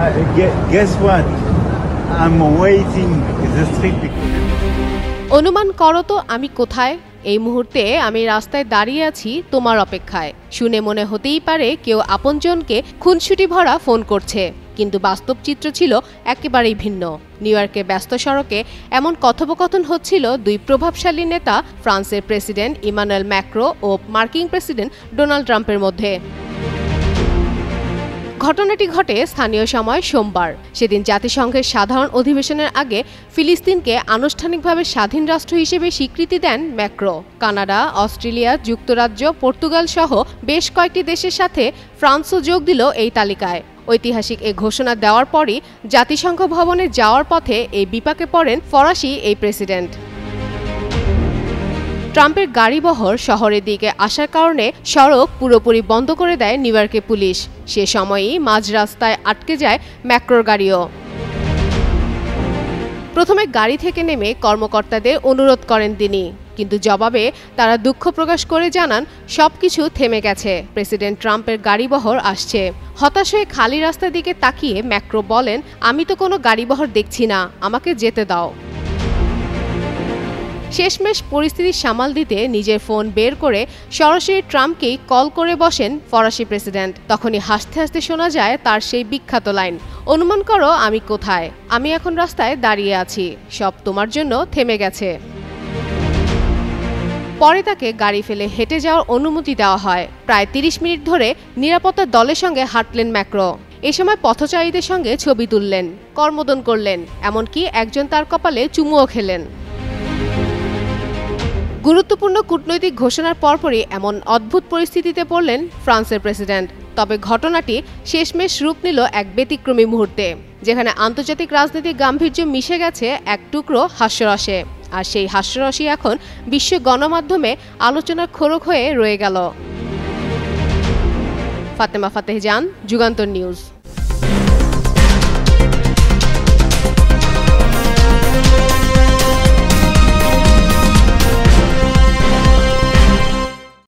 Guess what? I'm waiting the street. অনুমান করো তো আমি কোথায়? এই মুহূর্তে আমি রাস্তায় দাঁড়িয়ে আছি তোমার অপেক্ষায়। শুনে মনে হতেই পারে কেউ আপনজনকে খুনসুটি ভরা ফোন করছে, কিন্তু বাস্তব চিত্র ছিল একেবারেই ভিন্ন। নিউ ইয়র্কের ব্যস্ত সড়কে এমন কথোপকথন হচ্ছিল দুই প্রভাবশালী নেতা, ফ্রান্সের প্রেসিডেন্ট ইমানুয়েল ম্যাক্রো ও মার্কিন প্রেসিডেন্ট ডোনাল্ড ট্রাম্পের মধ্যে। ঘটনাটি ঘটে স্থানীয় সময় সোমবার। সেদিন জাতিসংঘের সাধারণ অধিবেশনের আগে ফিলিস্তিনকে আনুষ্ঠানিকভাবে স্বাধীন রাষ্ট্র হিসেবে স্বীকৃতি দেন ম্যাক্রো। কানাডা, অস্ট্রেলিয়া, যুক্তরাজ্য, পর্তুগাল সহ বেশ কয়েকটি দেশের সাথে ফ্রান্সও যোগ দিল এই তালিকায়। ঐতিহাসিক এই ঘোষণা দেওয়ার পরই জাতিসংঘ ভবনে যাওয়ার পথে এই বিপাকে পড়েন ফরাসি এই প্রেসিডেন্ট। ট্রাম্পের গাড়িবহর শহরের দিকে আসার কারণে সড়ক পুরোপুরি বন্ধ করে দেয় নিউ ইয়র্কের পুলিশ। সে সময়ই মাঝ রাস্তায় আটকে যায় ম্যাক্রোর গাড়িও। প্রথমে গাড়ি থেকে নেমে কর্মকর্তাদের অনুরোধ করেন তিনি, কিন্তু জবাবে তারা দুঃখ প্রকাশ করে জানান সবকিছু থেমে গেছে, প্রেসিডেন্ট ট্রাম্পের গাড়িবহর আসছে। হতাশ হয়ে খালি রাস্তার দিকে তাকিয়ে ম্যাক্রো বলেন, আমি তো কোনো গাড়িবহর দেখছি না, আমাকে যেতে দাও। শেষমেশ পরিস্থিতি সামাল দিতে নিজের ফোন বের করে সরাসরি ট্রাম্পকেই কল করে বসেন ফরাসি প্রেসিডেন্ট। তখনই হাসতে হাসতে শোনা যায় তার সেই বিখ্যাত লাইন, অনুমান করো আমি কোথায়? আমি এখন রাস্তায় দাঁড়িয়ে আছি, সব তোমার জন্য থেমে গেছে। পরে তাকে গাড়ি ফেলে হেঁটে যাওয়ার অনুমতি দেওয়া হয়। প্রায় 30 মিনিট ধরে নিরাপত্তা দলের সঙ্গে হাঁটলেন ম্যাক্রো। এ সময় পথচারীদের সঙ্গে ছবি তুললেন, করমর্দন করলেন, এমনকি একজন তার কপালে চুমুও খেলেন। গুরুত্বপূর্ণ কূটনৈতিক ঘোষণার পরপরই এমন অদ্ভুত পরিস্থিতিতে পড়লেন ফ্রান্সের প্রেসিডেন্ট। তবে ঘটনাটি শেষমেশ রূপ নিল এক ব্যতিক্রমী মুহূর্তে, যেখানে আন্তর্জাতিক রাজনীতির গাম্ভীর্য মিশে গেছে এক টুকরো হাস্যরসে। আর সেই হাস্যরসই এখন বিশ্ব গণমাধ্যমে আলোচনার খোরাক হয়ে রয়ে গেল। ফাতেমা ফাতেহ জান, যুগান্তর নিউজ।